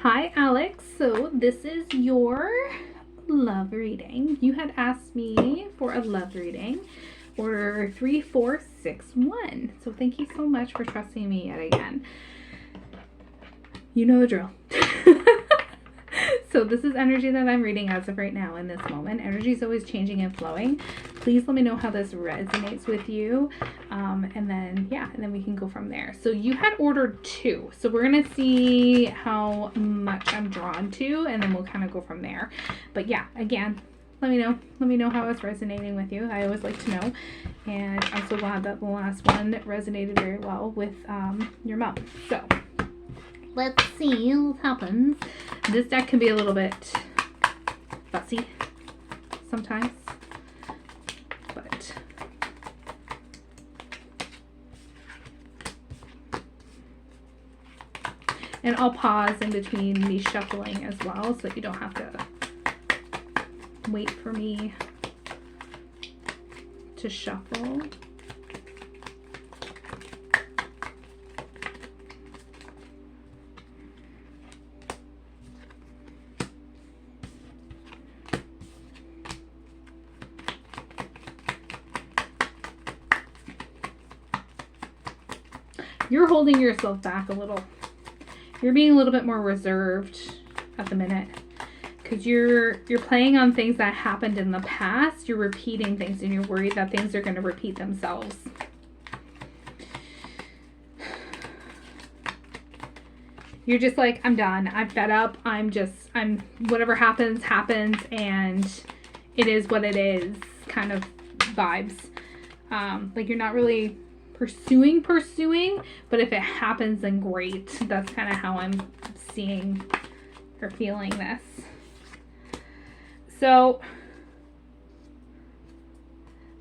Hi, Alex. So this is your love reading. You had asked me for a love reading, order 3461. So thank you so much for trusting me yet again. You know the drill. So this is energy that I'm reading as of right now in this moment. Energy is always changing and flowing. Please let me know how this resonates with you. And then we can go from there. So you had ordered 2. So we're going to see how much I'm drawn to, and then we'll kind of go from there. But yeah, again, let me know how it's resonating with you. I always like to know. And I'm so glad that the last one resonated very well with your mom. So let's see what happens. This deck can be a little bit fussy sometimes, but and I'll pause in between me shuffling as well so that you don't have to wait for me to shuffle. You're holding yourself back a little. You're being a little bit more reserved at the minute because you're playing on things that happened in the past. You're repeating things and you're worried that things are going to repeat themselves. You're just like, I'm done. I'm fed up. Whatever happens, and it is what it is kind of vibes. Like you're not really pursuing, but if it happens, then great. That's kind of how I'm seeing or feeling this. So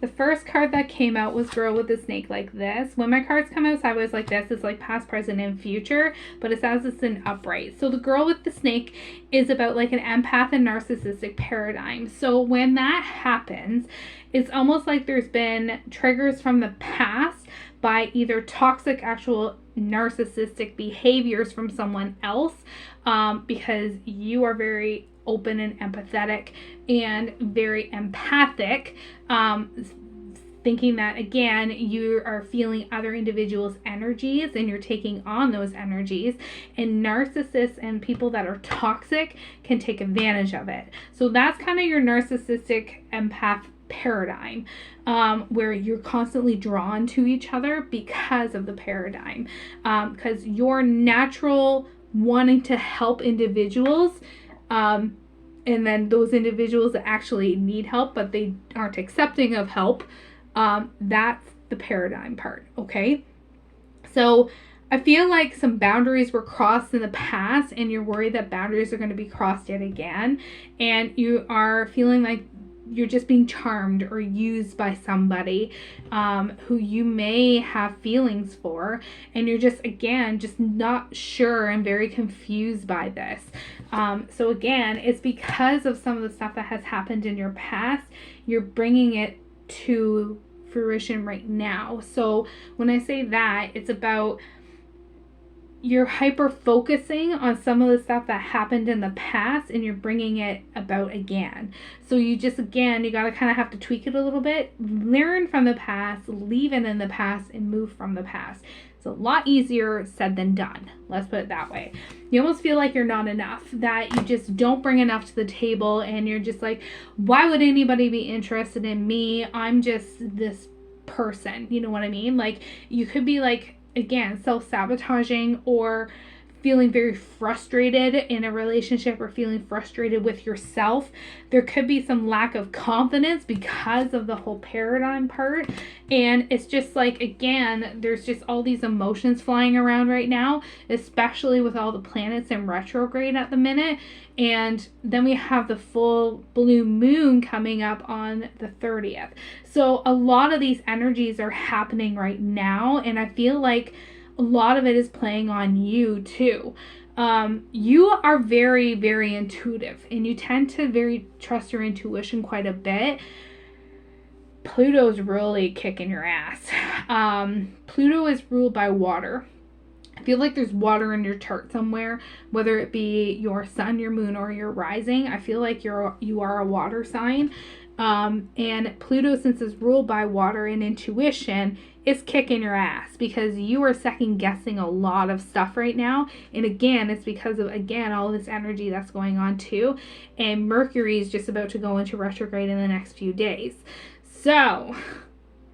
the first card that came out was Girl with the Snake Like This. When my cards come out sideways like this, it's like past, present, and future, but it says it's an upright. So the Girl with the Snake is about like an empath and narcissistic paradigm. So when that happens, it's almost like there's been triggers from the past by either toxic, actual narcissistic behaviors from someone else, because you are very open and empathetic and very empathic, thinking that again you are feeling other individuals' energies and you're taking on those energies, and narcissists and people that are toxic can take advantage of it. So that's kind of your narcissistic empath paradigm, where you're constantly drawn to each other because of the paradigm, because your natural wanting to help individuals, and then those individuals that actually need help but they aren't accepting of help, that's the paradigm part. Okay, so I feel like some boundaries were crossed in the past and you're worried that boundaries are going to be crossed yet again, and you are feeling like you're just being charmed or used by somebody who you may have feelings for, and you're just not sure and very confused by this. So again, it's because of some of the stuff that has happened in your past, you're bringing it to fruition right now. So when I say that, it's about you're hyper focusing on some of the stuff that happened in the past and you're bringing it about again. So you got to kind of have to tweak it a little bit, learn from the past, leave it in the past, and move from the past. It's a lot easier said than done. Let's put it that way. You almost feel like you're not enough, that you just don't bring enough to the table, and you're just like, why would anybody be interested in me? I'm just this person. You know what I mean? Like you could be like, again, self-sabotaging or feeling very frustrated in a relationship or feeling frustrated with yourself. There could be some lack of confidence because of the whole paradigm part. And it's just like, again, there's just all these emotions flying around right now, especially with all the planets in retrograde at the minute. And then we have the full blue moon coming up on the 30th. So a lot of these energies are happening right now, and I feel like a lot of it is playing on you too. You are very, very intuitive, and you tend to very trust your intuition quite a bit. Pluto's really kicking your ass. Pluto is ruled by water. feel like there's water in your chart somewhere, whether it be your sun, your moon, or your rising. I feel like you are a water sign. And Pluto, since it's ruled by water and intuition, is kicking your ass because you are second guessing a lot of stuff right now. And again, it's because of, again, all this energy that's going on too. And Mercury is just about to go into retrograde in the next few days. So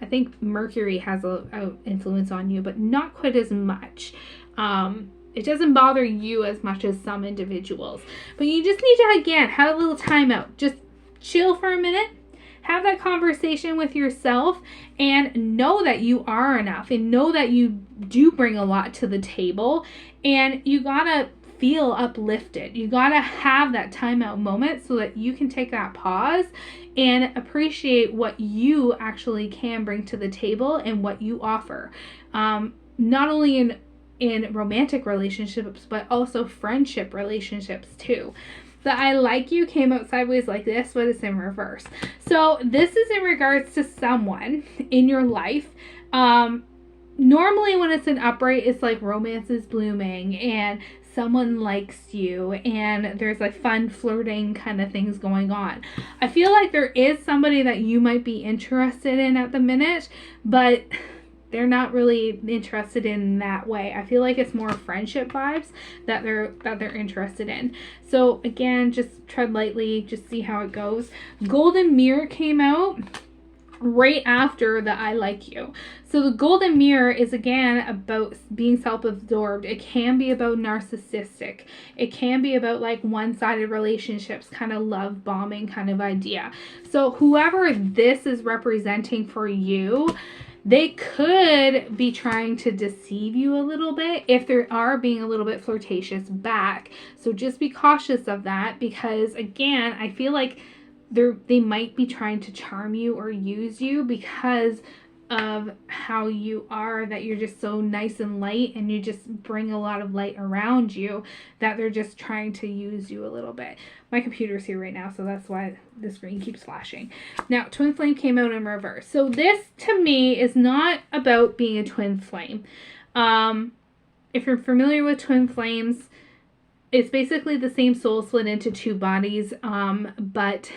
I think Mercury has a influence on you, but not quite as much. It doesn't bother you as much as some individuals. But you just need to, again, have a little timeout. Just chill for a minute. Have that conversation with yourself and know that you are enough and know that you do bring a lot to the table, and you gotta feel uplifted. You gotta have that timeout moment so that you can take that pause and appreciate what you actually can bring to the table and what you offer. Not only in romantic relationships, but also friendship relationships too. The I like you came out sideways like this, but it's in reverse. So this is in regards to someone in your life. Normally when it's an upright, it's like romance is blooming and someone likes you and there's like fun flirting kind of things going on. I feel like there is somebody that you might be interested in at the minute, but they're not really interested in that way. I feel like it's more friendship vibes that they're interested in. So again, just tread lightly, just see how it goes. Golden Mirror came out right after the I like you. So the Golden Mirror is again about being self-absorbed. It can be about narcissistic. It can be about like one-sided relationships, kind of love bombing kind of idea. So whoever this is representing for you, they could be trying to deceive you a little bit if they are being a little bit flirtatious back. So just be cautious of that because, again, I feel like they might be trying to charm you or use you because of how you are, that you're just so nice and light and you just bring a lot of light around you, that they're just trying to use you a little bit. My computer's here right now, so that's why the screen keeps flashing. Now, Twin Flame came out in reverse. So this, to me, is not about being a twin flame. If you're familiar with twin flames, it's basically the same soul split into two bodies, but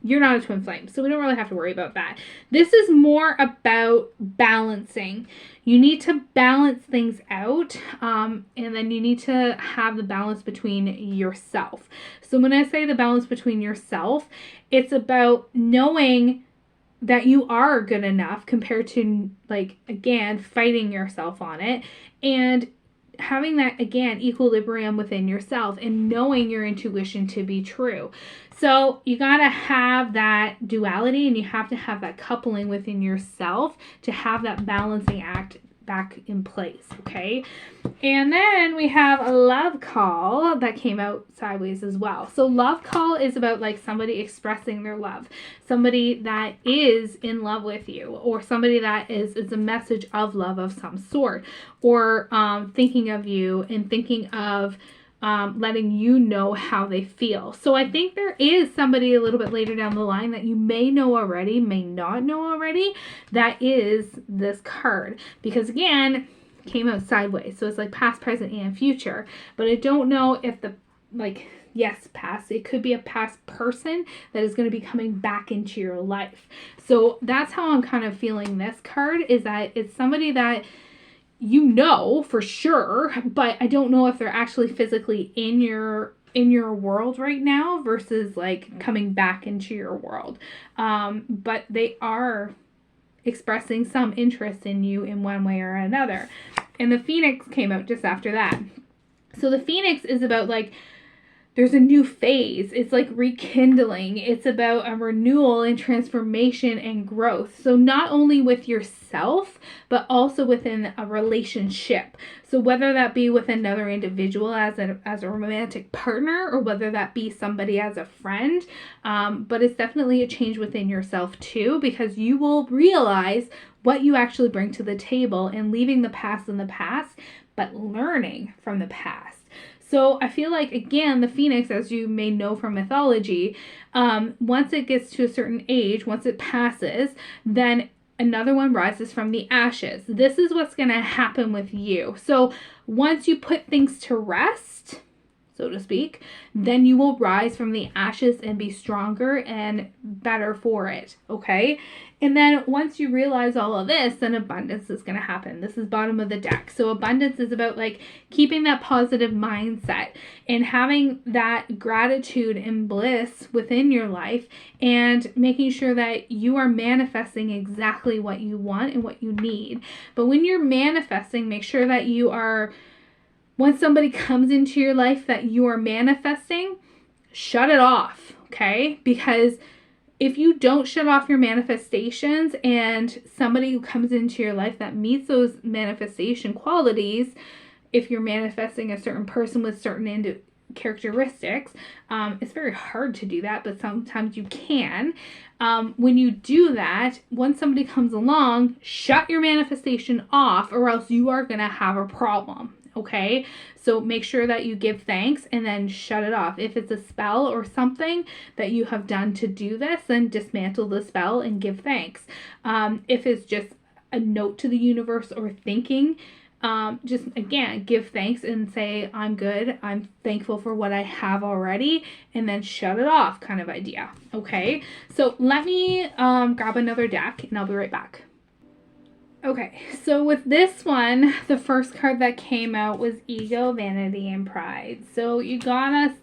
you're not a twin flame, so we don't really have to worry about that. This is more about balancing. You need to balance things out, and then you need to have the balance between yourself. So when I say the balance between yourself, it's about knowing that you are good enough compared to, like, again, fighting yourself on it, and having that, again, equilibrium within yourself and knowing your intuition to be true. So you got to have that duality and you have to have that coupling within yourself to have that balancing act back in place, okay? And then we have a love call that came out sideways as well. So love call is about like somebody expressing their love, somebody that is in love with you, or somebody that is a message of love of some sort, or thinking of you and thinking of letting you know how they feel. So I think there is somebody a little bit later down the line that you may know already, may not know already, that is this card. Because again, came out sideways. So it's like past, present, and future. But I don't know if the, like, yes, past. It could be a past person that is going to be coming back into your life. So that's how I'm kind of feeling this card, is that it's somebody that you know for sure, but I don't know if they're actually physically in your world right now versus like coming back into your world. But they are expressing some interest in you in one way or another. And the Phoenix came out just after that. So the Phoenix is about like, there's a new phase. It's like rekindling. It's about a renewal and transformation and growth. So not only with yourself, but also within a relationship. So whether that be with another individual as a romantic partner, or whether that be somebody as a friend, but it's definitely a change within yourself too, because you will realize what you actually bring to the table and leaving the past in the past, but learning from the past. So I feel like, again, the Phoenix, as you may know from mythology, once it gets to a certain age, once it passes, then another one rises from the ashes. This is what's going to happen with you. So once you put things to rest, so to speak, then you will rise from the ashes and be stronger and better for it, okay? And then once you realize all of this, then abundance is going to happen. This is bottom of the deck. So abundance is about like keeping that positive mindset and having that gratitude and bliss within your life and making sure that you are manifesting exactly what you want and what you need. But when you're manifesting, make sure that you are, when somebody comes into your life that you are manifesting, shut it off, okay? Because if you don't shut off your manifestations and somebody who comes into your life that meets those manifestation qualities, if you're manifesting a certain person with certain characteristics, it's very hard to do that, but sometimes you can. When you do that, once somebody comes along, shut your manifestation off or else you are going to have a problem. Okay, so make sure that you give thanks and then shut it off. If it's a spell or something that you have done to do this, then dismantle the spell and give thanks. If it's just a note to the universe or thinking, just again, give thanks and say, I'm good. I'm thankful for what I have already, and then shut it off kind of idea. Okay, so let me grab another deck and I'll be right back. Okay, so with this one, the first card that came out was Ego, Vanity, and Pride. So you gotta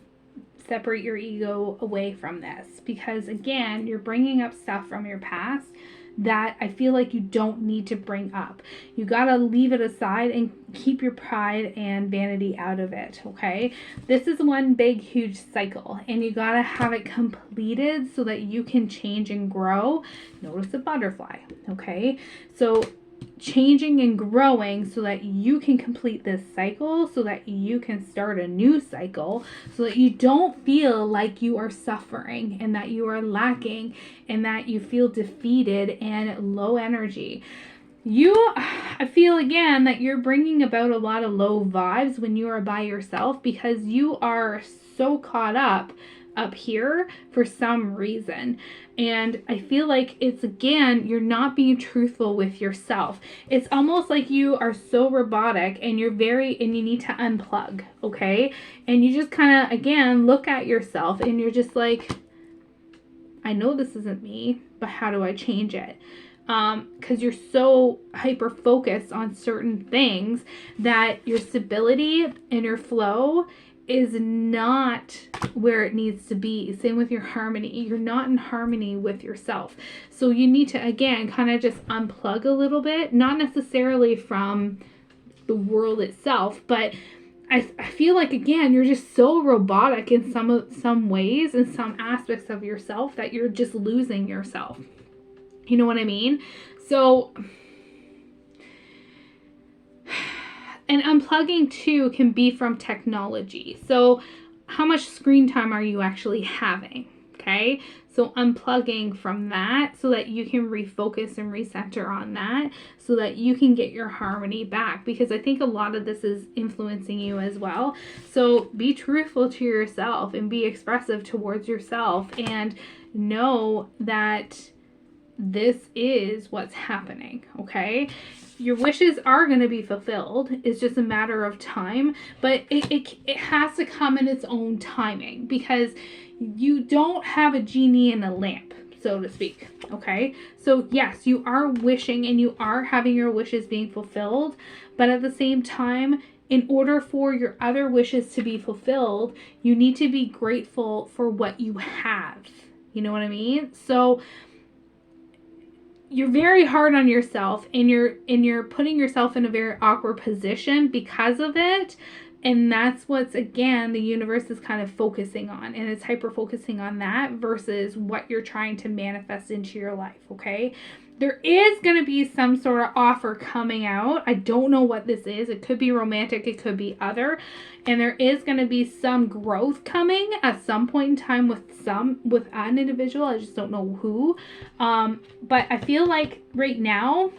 separate your ego away from this because, again, you're bringing up stuff from your past that I feel like you don't need to bring up. You gotta leave it aside and keep your pride and vanity out of it, okay? This is one big, huge cycle, and you gotta have it completed so that you can change and grow. Notice the butterfly, okay? So changing and growing so that you can complete this cycle, so that you can start a new cycle, so that you don't feel like you are suffering and that you are lacking and that you feel defeated and low energy. I feel again that you're bringing about a lot of low vibes when you are by yourself because you are so caught up here for some reason. And I feel like it's, again, you're not being truthful with yourself. It's almost like you are so robotic and you need to unplug, okay? And you just kind of, again, look at yourself and you're just like, I know this isn't me, but how do I change it? Because you're so hyper focused on certain things that your stability and your flow is not where it needs to be. Same with your harmony. You're not in harmony with yourself. So you need to, again, kind of just unplug a little bit, not necessarily from the world itself, but I feel like, again, you're just so robotic in some ways, in some aspects of yourself, that you're just losing yourself. You know what I mean? So, and unplugging too can be from technology. So how much screen time are you actually having? Okay, so unplugging from that so that you can refocus and recenter on that so that you can get your harmony back, because I think a lot of this is influencing you as well. So be truthful to yourself and be expressive towards yourself and know that this is what's happening, okay? Your wishes are going to be fulfilled. It's just a matter of time, but it has to come in its own timing, because you don't have a genie in a lamp, so to speak, okay? So yes, you are wishing and you are having your wishes being fulfilled, but at the same time, in order for your other wishes to be fulfilled, you need to be grateful for what you have. You know what I mean? So you're very hard on yourself and you're putting yourself in a very awkward position because of it. And that's what's, again, the universe is kind of focusing on, and it's hyper focusing on that versus what you're trying to manifest into your life, okay? There is going to be some sort of offer coming out. I don't know what this is. It could be romantic. It could be other. And there is going to be some growth coming at some point in time with an individual. I just don't know who. But I feel like right now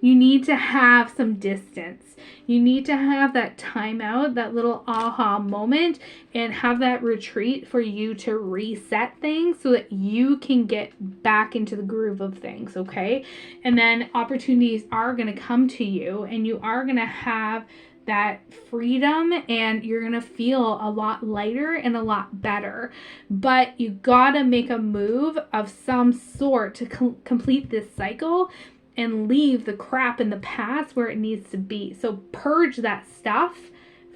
you need to have some distance. You need to have that time out, that little aha moment, and have that retreat for you to reset things so that you can get back into the groove of things, okay? And then opportunities are going to come to you, and you are going to have that freedom, and you're going to feel a lot lighter and a lot better. But you got to make a move of some sort to complete this cycle and leave the crap in the past where it needs to be. So purge that stuff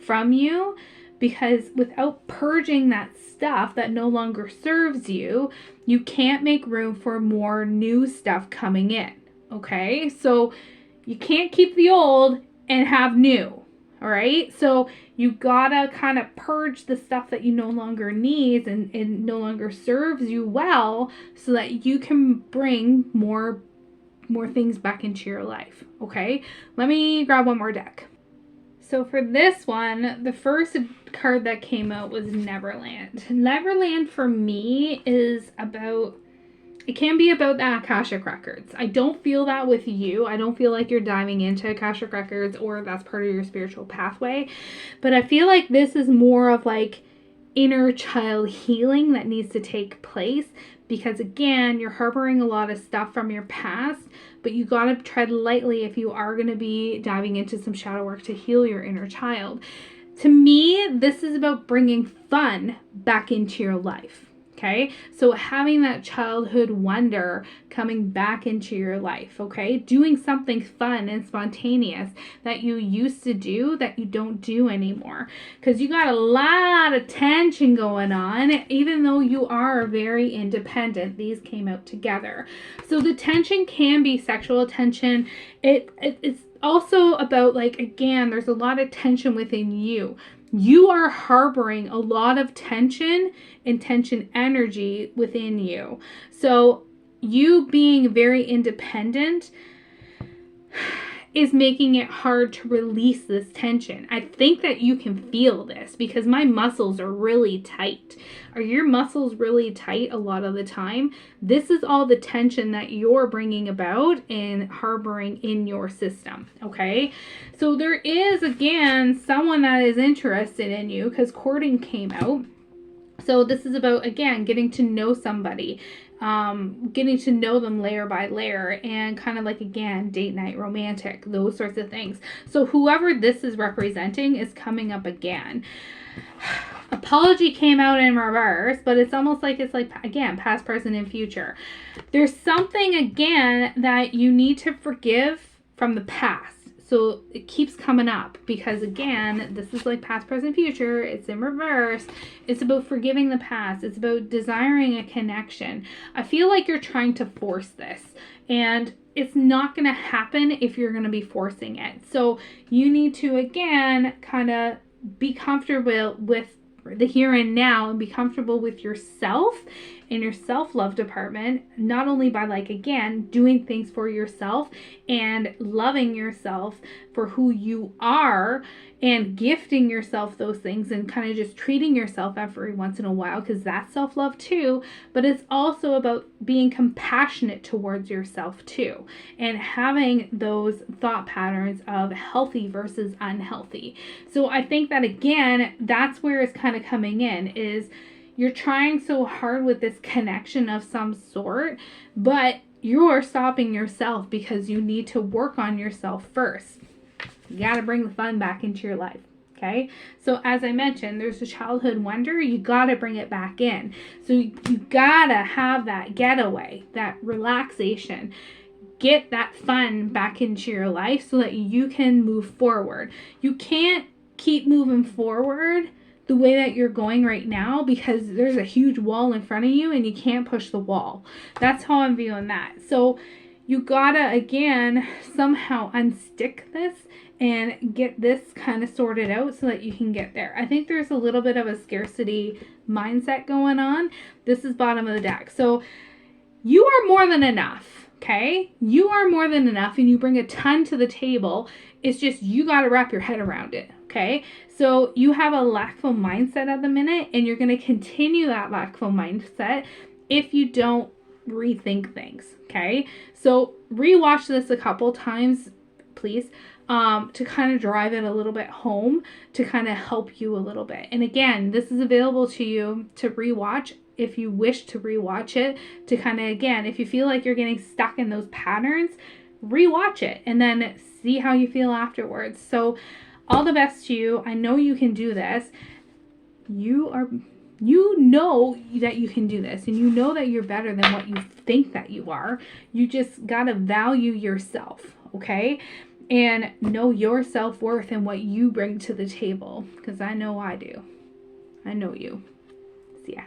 from you, because without purging that stuff that no longer serves you, you can't make room for more new stuff coming in, okay? So you can't keep the old and have new, all right? So you gotta kind of purge the stuff that you no longer need and no longer serves you well, so that you can bring more things back into your life, okay? Let me grab one more deck. So for this one, the first card that came out was Neverland. Neverland for me is about, it can be about the Akashic Records. I don't feel that with you. I don't feel like you're diving into Akashic Records or that's part of your spiritual pathway. But I feel like this is more of like inner child healing that needs to take place, because again, you're harboring a lot of stuff from your past, but you got to tread lightly if you are going to be diving into some shadow work to heal your inner child. To me, this is about bringing fun back into your life. Okay, so having that childhood wonder coming back into your life, okay? Doing something fun and spontaneous that you used to do that you don't do anymore. Because you got a lot of tension going on, even though you are very independent. These came out together. So the tension can be sexual tension. It's also about, like, again, there's a lot of tension within you. You are harboring a lot of tension and tension energy within you. So you being very independent is making it hard to release this tension. I think that you can feel this because my muscles are really tight. Are your muscles really tight a lot of the time? This is all the tension that you're bringing about and harboring in your system, okay? So there is, again, someone that is interested in you because courting came out. So this is about, again, getting to know somebody, getting to know them layer by layer, and kind of like, again, date night, romantic, those sorts of things. So whoever this is representing is coming up again. Apology came out in reverse, but it's almost like it's like, again, past, present, and future. There's something, again, that you need to forgive from the past. So it keeps coming up because, again, this is like past, present, future. It's in reverse. It's about forgiving the past. It's about desiring a connection. I feel like you're trying to force this, and it's not going to happen if you're going to be forcing it. So you need to, again, kind of be comfortable with the here and now and be comfortable with yourself in your self-love department, not only by, like, again, doing things for yourself and loving yourself for who you are and gifting yourself those things and kind of just treating yourself every once in a while, because that's self-love too, but it's also about being compassionate towards yourself too and having those thought patterns of healthy versus unhealthy. So I think that, again, that's where it's kind of coming in, is you're trying so hard with this connection of some sort, but you are stopping yourself because you need to work on yourself first. You got to bring the fun back into your life, okay? So as I mentioned, there's a childhood wonder. You got to bring it back in. So you got to have that getaway, that relaxation. Get that fun back into your life so that you can move forward. You can't keep moving forward the way that you're going right now because there's a huge wall in front of you and you can't push the wall. That's how I'm viewing that. So you gotta, again, somehow unstick this and get this kind of sorted out so that you can get there. I think there's a little bit of a scarcity mindset going on. This is bottom of the deck. So you are more than enough, okay? You are more than enough and you bring a ton to the table. It's just you got to wrap your head around it, okay? So you have a lackful mindset at the minute, and you're going to continue that lackful mindset if you don't rethink things, okay? So rewatch this a couple times please, to kind of drive it a little bit home, to kind of help you a little bit. And again, this is available to you to rewatch if you wish to rewatch it, to kind of, again, if you feel like you're getting stuck in those patterns, rewatch it and then see how you feel afterwards. So all the best to you. I know you can do this. You know that you can do this, and you know that you're better than what you think that you are. You just got to value yourself, okay? And know your self-worth and what you bring to the table, because I know I do. I know you. See ya.